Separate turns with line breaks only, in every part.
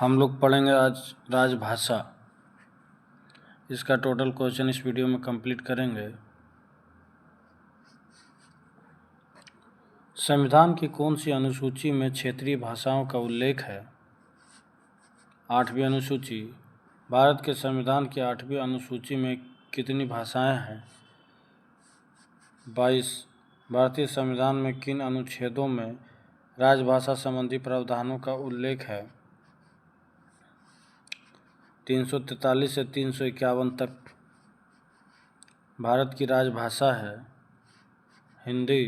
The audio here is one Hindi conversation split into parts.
हम लोग पढ़ेंगे आज राजभाषा। इसका टोटल क्वेश्चन इस वीडियो में कंप्लीट करेंगे। संविधान की कौन सी अनुसूची में क्षेत्रीय भाषाओं का उल्लेख है? 8वीं अनुसूची। भारत के संविधान की 8वीं अनुसूची में कितनी भाषाएं हैं? 22। भारतीय संविधान में किन अनुच्छेदों में राजभाषा संबंधी प्रावधानों का उल्लेख है? 343 से 351 तक। भारत की राजभाषा है हिंदी।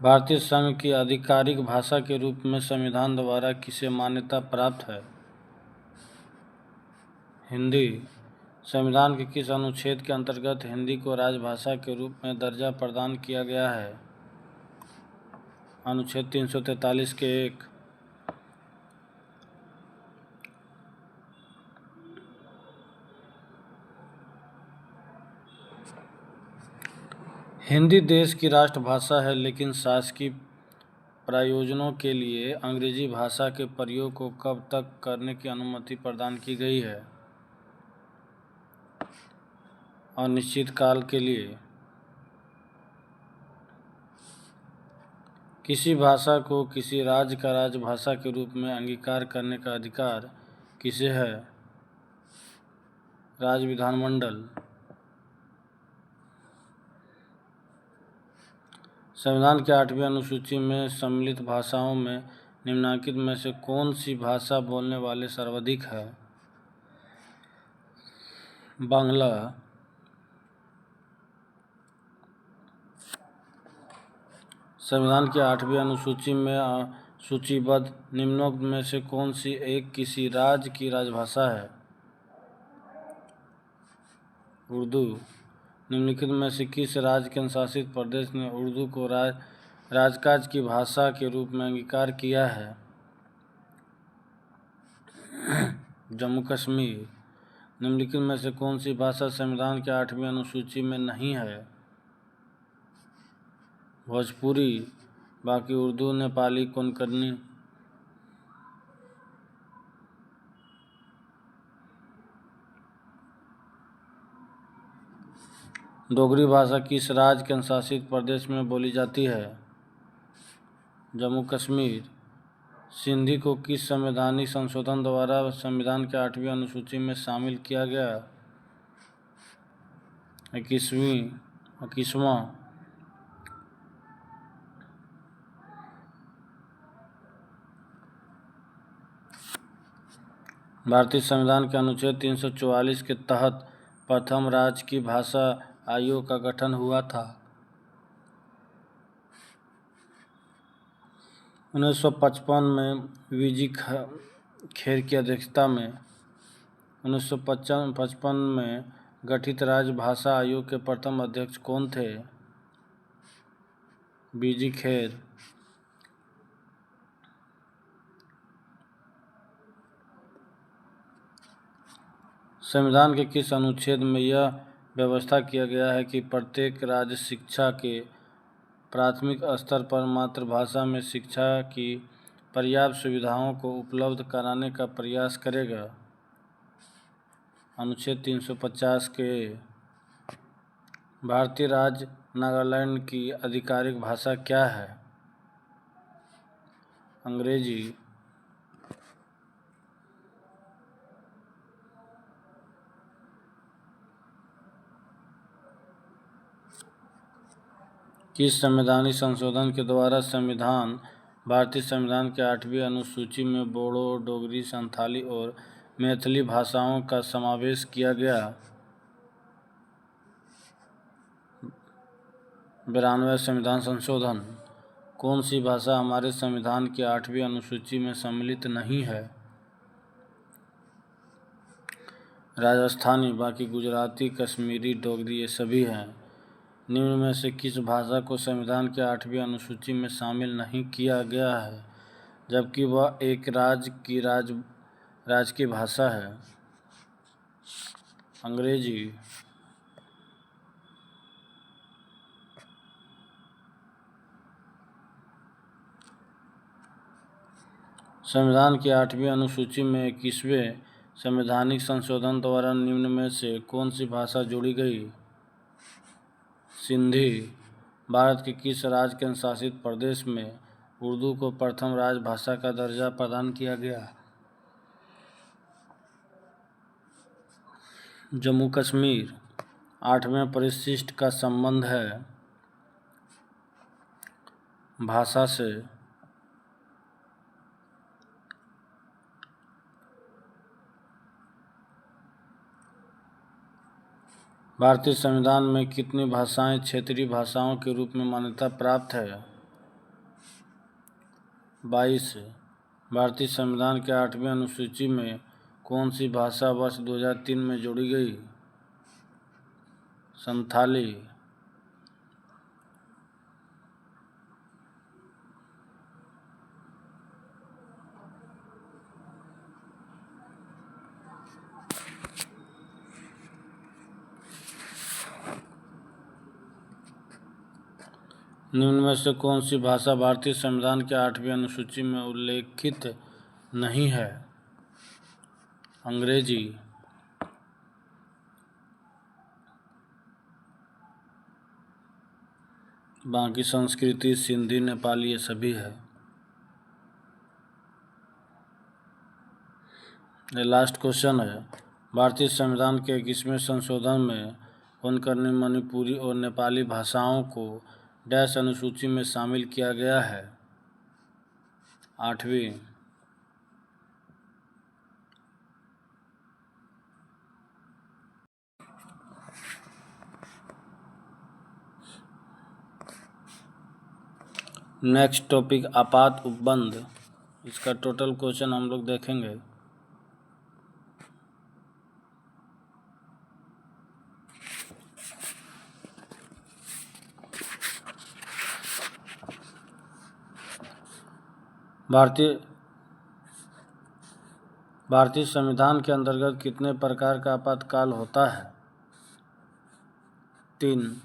भारतीय संघ की आधिकारिक भाषा के रूप में संविधान द्वारा किसे मान्यता प्राप्त है? हिंदी। संविधान के किस अनुच्छेद के अंतर्गत हिंदी को राजभाषा के रूप में दर्जा प्रदान किया गया है? अनुच्छेद 343 के 1। हिंदी देश की राष्ट्रभाषा है, लेकिन शासकीय प्रयोजनों के लिए अंग्रेजी भाषा के प्रयोग को कब तक करने की अनुमति प्रदान की गई है? अनिश्चित काल के लिए। किसी भाषा को किसी राज्य का राजभाषा के रूप में अंगीकार करने का अधिकार किसे है? राज्य विधानमंडल। संविधान की 8वीं अनुसूची में सम्मिलित भाषाओं में निम्नलिखित में से कौन सी भाषा बोलने वाले सर्वाधिक है? बांग्ला। संविधान की 8वीं अनुसूची में सूचीबद्ध निम्नोक्त में से कौन सी एक किसी राज्य की राजभाषा है? उर्दू। निम्नलिखित में से किस राज्य केंद्र शासित प्रदेश ने उर्दू को राजकाज की भाषा के रूप में अंगीकार किया है? जम्मू कश्मीर। निम्नलिखित में से कौन सी भाषा संविधान की 8वीं अनुसूची में नहीं है? भोजपुरी। बाकी उर्दू, नेपाली, कोंकणी। डोगरी भाषा किस राज्य केंद्र शासित प्रदेश में बोली जाती है? जम्मू कश्मीर। सिंधी को किस संवैधानिक संशोधन द्वारा संविधान की 8वीं अनुसूची में शामिल किया गया? 21वां। भारतीय संविधान के अनुच्छेद 344 के तहत प्रथम राज्य की भाषा आयोग का गठन हुआ था। 1955 में वीजी खेर की अध्यक्षता में 1955 में गठित राज्य भाषा आयोग के प्रथम अध्यक्ष कौन थे? वीजी खेर। संविधान के किस अनुच्छेद में यह व्यवस्था किया गया है कि प्रत्येक राज्य शिक्षा के प्राथमिक स्तर पर मातृभाषा में शिक्षा की पर्याप्त सुविधाओं को उपलब्ध कराने का प्रयास करेगा? अनुच्छेद 350 के। भारतीय राज्य नागालैंड की आधिकारिक भाषा क्या है? अंग्रेजी। किस संवैधानिक संशोधन के द्वारा भारतीय संविधान के 8वीं अनुसूची में बोडो, डोगरी, संथाली और मैथिली भाषाओं का समावेश किया गया? 92वां संविधान संशोधन। कौन सी भाषा हमारे संविधान की 8वीं अनुसूची में सम्मिलित नहीं है? राजस्थानी। बाकी गुजराती, कश्मीरी, डोगरी ये सभी हैं। निम्न में से किस भाषा को संविधान की 8वीं अनुसूची में शामिल नहीं किया गया है? जबकि वह एक राज्य की भाषा है। अंग्रेजी। संविधान की 8वीं अनुसूची में 21वें संवैधानिक संशोधन द्वारा निम्न में से कौन सी भाषा जोड़ी गई? सिंधी। भारत के किस राज्य केंद्र शासित प्रदेश में उर्दू को प्रथम राजभाषा का दर्जा प्रदान किया गया? जम्मू कश्मीर। 8वें परिशिष्ट का संबंध है भाषा से। भारतीय संविधान में कितनी भाषाएं क्षेत्रीय भाषाओं के रूप में मान्यता प्राप्त है? 22। भारतीय संविधान के 8वीं अनुसूची में कौन सी भाषा वर्ष 2003 में जोड़ी गई? संथाली। निम्न में से कौन सी भाषा भारतीय संविधान के 8वीं अनुसूची में उल्लेखित नहीं है? अंग्रेजी। बाकी संस्कृति सिंधी नेपाली ये सभी है। ये लास्ट क्वेश्चन है। भारतीय संविधान के 21वें संशोधन में कोंकणी, मणिपुरी और नेपाली भाषाओं को डैश अनुसूची में शामिल किया गया है? 8वीं। नेक्स्ट टॉपिक आपात उपबंध। इसका टोटल क्वेश्चन हम लोग देखेंगे। भारतीय संविधान के अंतर्गत कितने प्रकार का आपातकाल होता है? 3।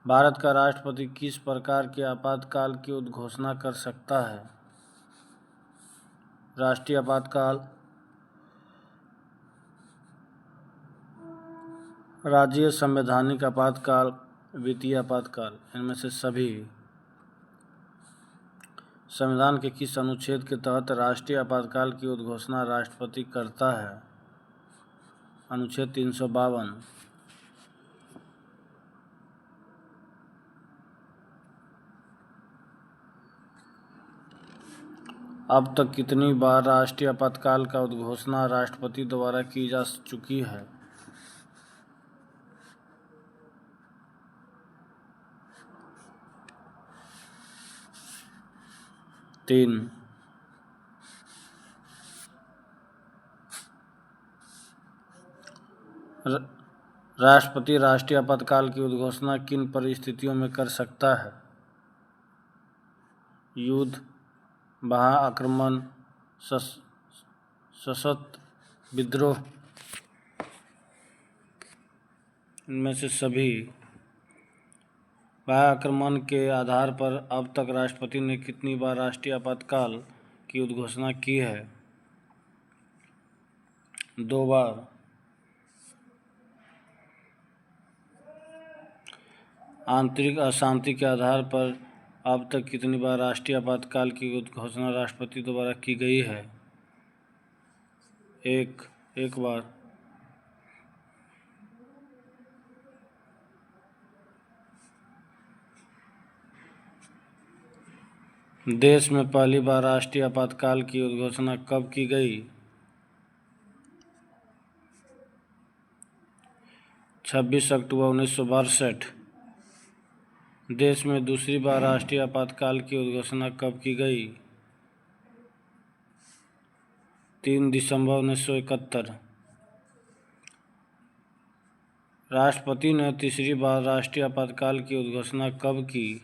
भारत का राष्ट्रपति किस प्रकार के आपातकाल की उद्घोषणा कर सकता है? राष्ट्रीय आपातकाल, राज्य संवैधानिक आपातकाल, वित्तीय आपातकाल, इनमें से सभी। संविधान के किस अनुच्छेद के तहत राष्ट्रीय आपातकाल की उद्घोषणा राष्ट्रपति करता है? अनुच्छेद 352। अब तक कितनी बार राष्ट्रीय आपातकाल का उद्घोषणा राष्ट्रपति द्वारा की जा चुकी है? 3। राष्ट्रपति राष्ट्रीय आपातकाल की उद्घोषणा किन परिस्थितियों में कर सकता है? युद्ध, बाह्य आक्रमण, सशस्त्र विद्रोह, इनमें से सभी। बाह्य आक्रमण के आधार पर अब तक राष्ट्रपति ने कितनी बार राष्ट्रीय आपातकाल की उद्घोषणा की है? 2 बार। आंतरिक अशांति के आधार पर अब तक कितनी बार राष्ट्रीय आपातकाल की घोषणा राष्ट्रपति द्वारा की गई है? एक बार। देश में पहली बार राष्ट्रीय आपातकाल की घोषणा कब की गई? 26 अक्टूबर 1962। देश में दूसरी बार राष्ट्रीय आपातकाल की घोषणा कब की गई? 3 दिसंबर 1971। राष्ट्रपति ने तीसरी बार राष्ट्रीय आपातकाल की घोषणा कब की?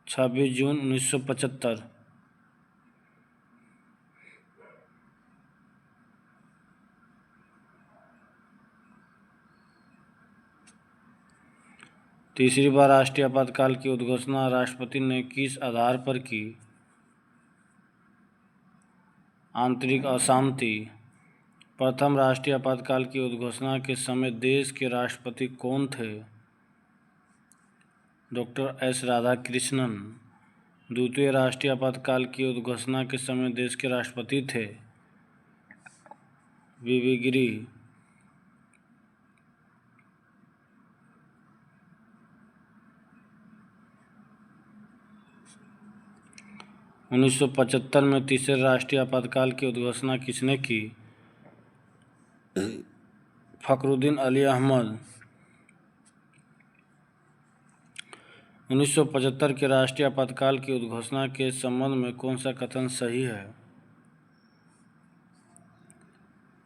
26 जून 1975। तीसरी बार राष्ट्रीय आपातकाल की उद्घोषणा राष्ट्रपति ने किस आधार पर की? आंतरिक अशांति। प्रथम राष्ट्रीय आपातकाल की उद्घोषणा के समय देश के राष्ट्रपति कौन थे? Doctor S Radhakrishnan. द्वितीय राष्ट्रीय आपातकाल की उद्घोषणा के समय देश के राष्ट्रपति थे वीवी गिरी। उन्नीस सौ 75 में तीसरे राष्ट्रीय आपातकाल की उद्घोषणा किसने की? फखरुद्दीन अली अहमद। 1975 के राष्ट्रीय आपातकाल की उद्घोषणा के संबंध में कौन सा कथन सही है?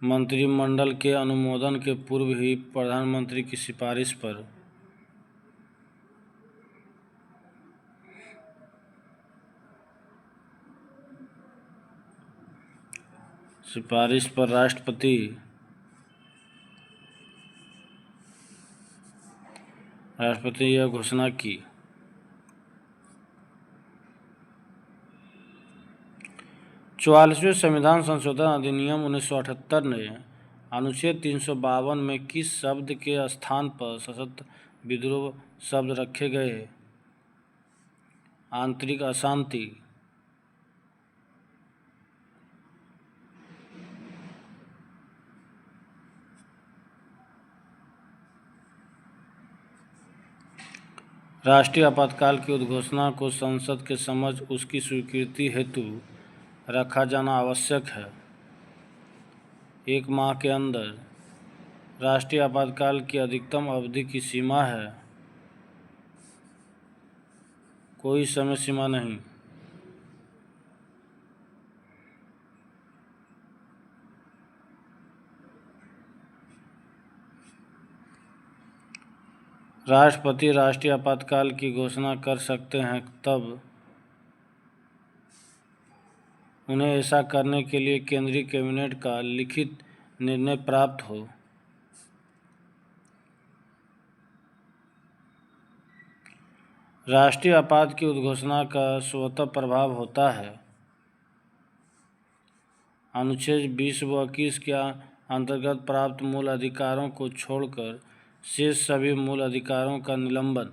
मंत्रिमंडल के अनुमोदन के पूर्व ही प्रधानमंत्री की सिफारिश पर राष्ट्रपति यह घोषणा की। 44वें संविधान संशोधन अधिनियम 1978 ने अनुच्छेद 352 में किस शब्द के स्थान पर सशस्त्र विद्रोह शब्द रखे गए? आंतरिक अशांति। राष्ट्रीय आपातकाल की उद्घोषणा को संसद के समक्ष उसकी स्वीकृति हेतु रखा जाना आवश्यक है। 1 माह के अंदर। राष्ट्रीय आपातकाल की अधिकतम अवधि की सीमा है? कोई समय सीमा नहीं। राष्ट्रपति राष्ट्रीय आपातकाल की घोषणा कर सकते हैं तब उन्हें ऐसा करने के लिए केंद्रीय कैबिनेट का लिखित निर्णय प्राप्त हो। राष्ट्रीय आपात की उद्घोषणा का स्वतः प्रभाव होता है। अनुच्छेद 20 व 21 के अंतर्गत प्राप्त मूल अधिकारों को छोड़कर शेष सभी मूल अधिकारों का निलंबन।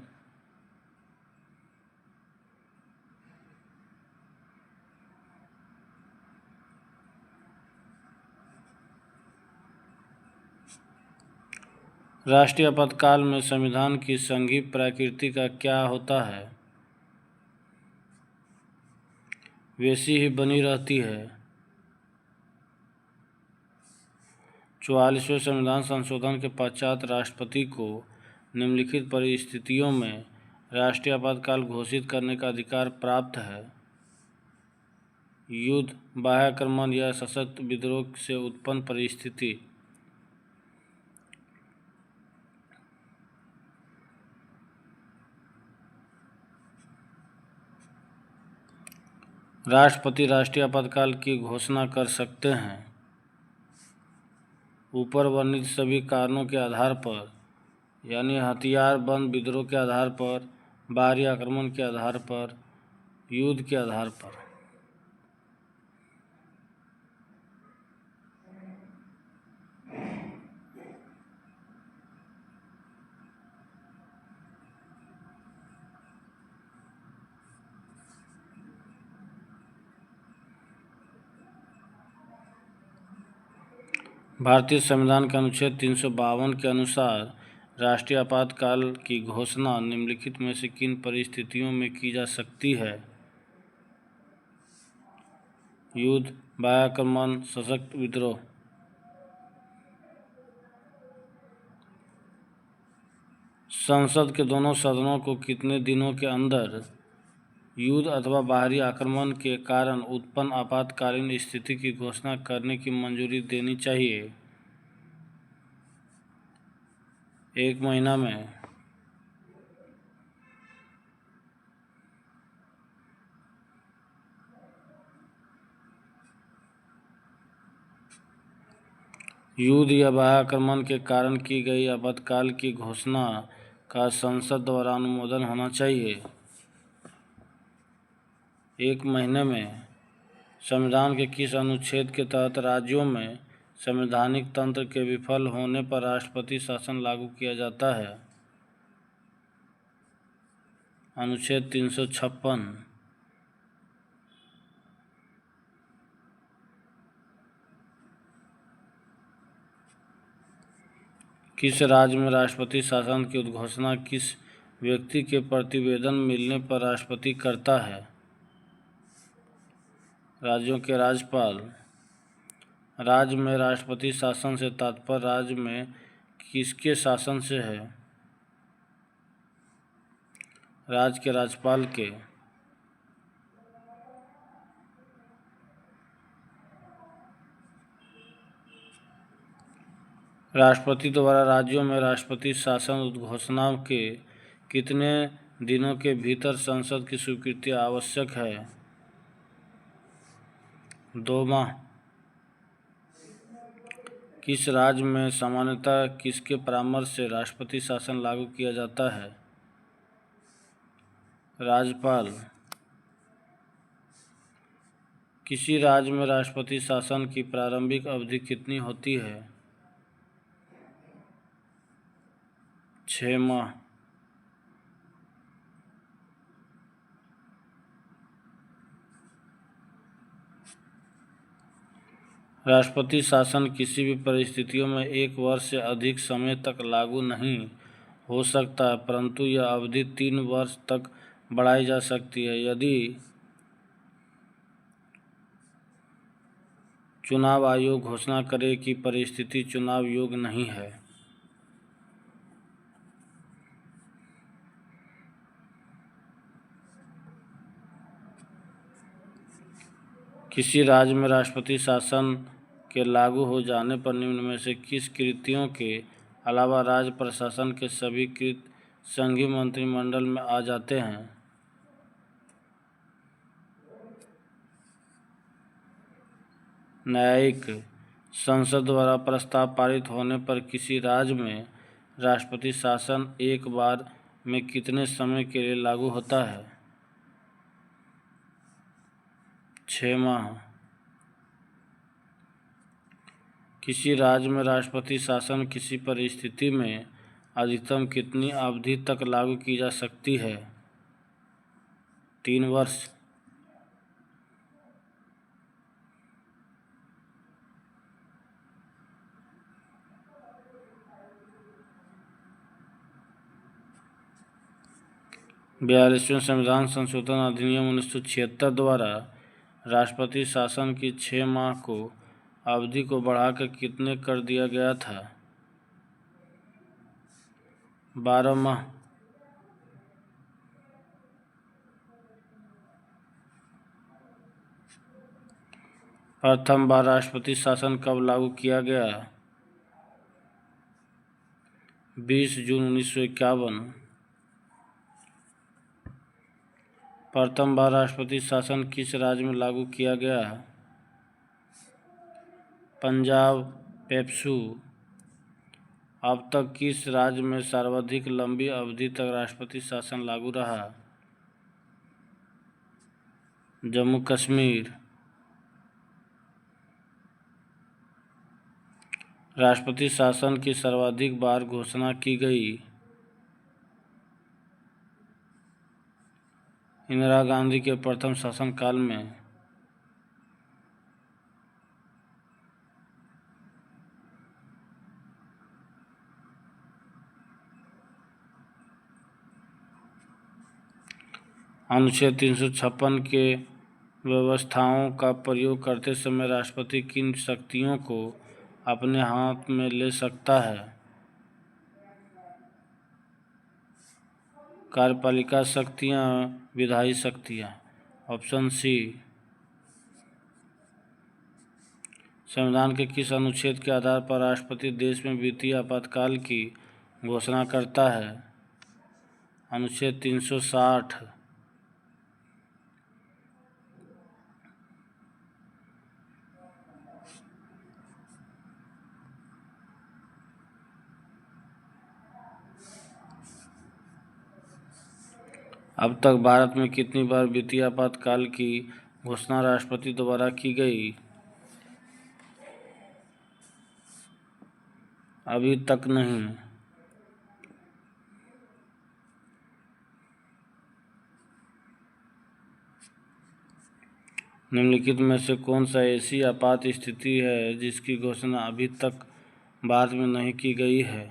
राष्ट्रीय आपातकाल में संविधान की संघीय प्रकृति का क्या होता है? वैसी ही बनी रहती है। 44वें संविधान संशोधन के पश्चात राष्ट्रपति को निम्नलिखित परिस्थितियों में राष्ट्रीय आपातकाल घोषित करने का अधिकार प्राप्त है: युद्ध, बाह्य आक्रमण या सशस्त्र विद्रोह से उत्पन्न परिस्थिति। राष्ट्रपति राष्ट्रीय आपातकाल की घोषणा कर सकते हैं ऊपर वर्णित सभी कारणों के आधार पर, यानी हथियार बंद विद्रोह के आधार पर, बाहरी आक्रमण के आधार पर, युद्ध के आधार पर। भारतीय संविधान के अनुच्छेद 352 के अनुसार राष्ट्रीय आपातकाल की घोषणा निम्नलिखित में से किन परिस्थितियों में की जा सकती है? युद्ध, बाह्य आक्रमण, सशस्त्र विद्रोह। संसद के दोनों सदनों को कितने दिनों के अंदर युद्ध अथवा बाहरी आक्रमण के कारण उत्पन्न आपातकालीन स्थिति की घोषणा करने की मंजूरी देनी चाहिए? 1 महीना में। युद्ध या बाह्य आक्रमण के कारण की गई आपातकाल की घोषणा का संसद द्वारा अनुमोदन होना चाहिए। 1 महीने में संविधान के किस अनुच्छेद के तहत राज्यों में संवैधानिक तंत्र के विफल होने पर राष्ट्रपति शासन लागू किया जाता है? अनुच्छेद 356। किस राज्य में राष्ट्रपति शासन की उद्घोषणा किस व्यक्ति के प्रतिवेदन मिलने पर राष्ट्रपति करता है? राज्यों के राज्यपाल। राज्य में राष्ट्रपति शासन से तात्पर्य राज्य में किसके शासन से है? राज्य के राज्यपाल के। राष्ट्रपति द्वारा राज्यों में राष्ट्रपति शासन उद्घोषणा के कितने दिनों के भीतर संसद की स्वीकृति आवश्यक है? 2 माह। किस राज्य में सामान्यतः किसके परामर्श से राष्ट्रपति शासन लागू किया जाता है? राज्यपाल। किसी राज्य में राष्ट्रपति शासन की प्रारंभिक अवधि कितनी होती है? 6 माह। राष्ट्रपति शासन किसी भी परिस्थितियों में 1 वर्ष से अधिक समय तक लागू नहीं हो सकता, परंतु यह अवधि 3 वर्ष तक बढ़ाई जा सकती है यदि चुनाव आयोग घोषणा करे कि परिस्थिति चुनाव योग्य नहीं है। किसी राज्य में राष्ट्रपति शासन के लागू हो जाने पर निम्न में से किस कृतियों के अलावा राज्य प्रशासन के सभी कृत संघीय मंत्रिमंडल में आ जाते हैं? न्यायिक। संसद द्वारा प्रस्ताव पारित होने पर किसी राज्य में राष्ट्रपति शासन एक बार में कितने समय के लिए लागू होता है? 6 माह। किसी राज्य में राष्ट्रपति शासन किसी परिस्थिति में अधिकतम कितनी अवधि तक लागू की जा सकती है? 3 वर्ष। बयालीसवें संविधान संशोधन अधिनियम 1976 द्वारा राष्ट्रपति शासन की 6 माह को अवधि को बढ़ाकर कितने कर दिया गया था? 12 माह। प्रथम बार राष्ट्रपति शासन कब लागू किया गया? 20 जून 1951। प्रथम बार राष्ट्रपति शासन किस राज्य में लागू किया गया? पंजाब पेप्सू। अब तक किस राज्य में सर्वाधिक लंबी अवधि तक राष्ट्रपति शासन लागू रहा? जम्मू कश्मीर। राष्ट्रपति शासन की सर्वाधिक बार घोषणा की गई? इंदिरा गांधी के प्रथम शासनकाल में। अनुच्छेद 356 के व्यवस्थाओं का प्रयोग करते समय राष्ट्रपति किन शक्तियों को अपने हाथ में ले सकता है? कार्यपालिका शक्तियाँ, विधायी शक्तियाँ। Option C. संविधान के किस अनुच्छेद के आधार पर राष्ट्रपति देश में वित्तीय आपातकाल की घोषणा करता है? अनुच्छेद 360। अब तक भारत में कितनी बार वित्तीय आपातकाल की घोषणा राष्ट्रपति द्वारा की गई? अभी तक नहीं। निम्नलिखित में से कौन सा ऐसी आपात स्थिति है जिसकी घोषणा अभी तक भारत में नहीं की गई है?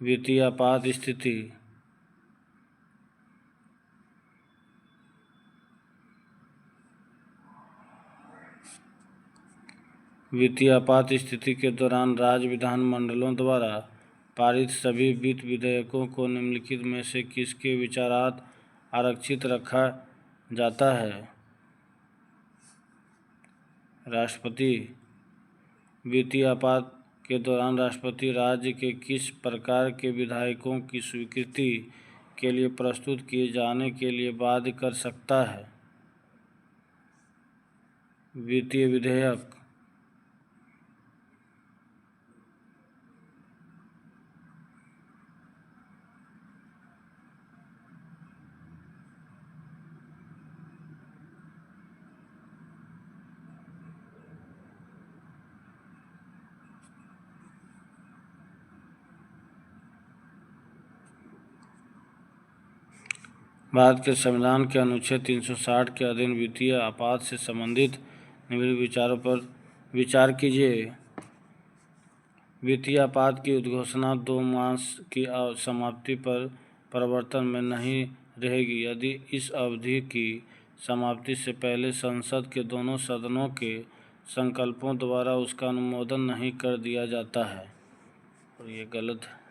वित्तीय आपात स्थिति। वित्तीय आपात स्थिति के दौरान राज्य विधानमंडलों द्वारा पारित सभी वित्त विधेयकों को निम्नलिखित में से किसके विचारार्थ आरक्षित रखा जाता है? राष्ट्रपति। वित्तीय आपात के दौरान राष्ट्रपति राज्य के किस प्रकार के विधेयकों की स्वीकृति के लिए प्रस्तुत किए जाने के लिए बाध्य कर सकता है? वित्तीय विधेयक। भारत के संविधान के अनुच्छेद 360 के अधीन वित्तीय आपात से संबंधित निम्नलिखित विचारों पर विचार कीजिए। वित्तीय आपात की उद्घोषणा 2 मास की समाप्ति पर प्रवर्तन में नहीं रहेगी यदि इस अवधि की समाप्ति से पहले संसद के दोनों सदनों के संकल्पों द्वारा उसका अनुमोदन नहीं कर दिया जाता है। और ये गलत है।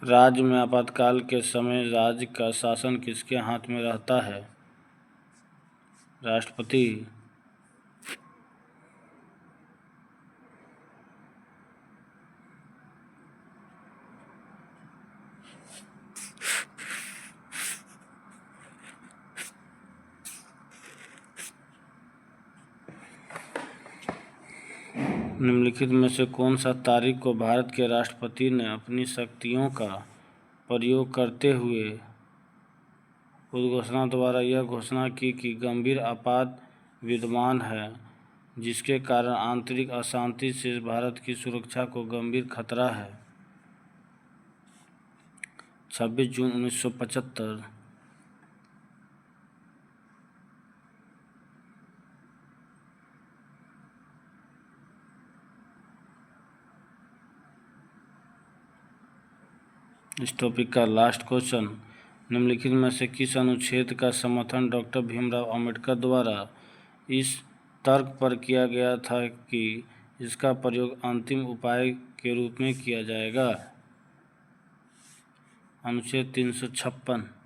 राज्य में आपातकाल के समय राज्य का शासन किसके हाथ में रहता है? राष्ट्रपति। निम्नलिखित में से कौन सा तारीख को भारत के राष्ट्रपति ने अपनी शक्तियों का प्रयोग करते हुए उद्घोषणा द्वारा यह घोषणा की कि गंभीर आपात विद्यमान है जिसके कारण आंतरिक अशांति से भारत की सुरक्षा को गंभीर खतरा है? 26 जून 1975। इस टॉपिक का लास्ट क्वेश्चन। निम्नलिखित में से किस अनुच्छेद का समर्थन डॉक्टर भीमराव अंबेडकर द्वारा इस तर्क पर किया गया था कि इसका प्रयोग अंतिम उपाय के रूप में किया जाएगा? अनुच्छेद 356।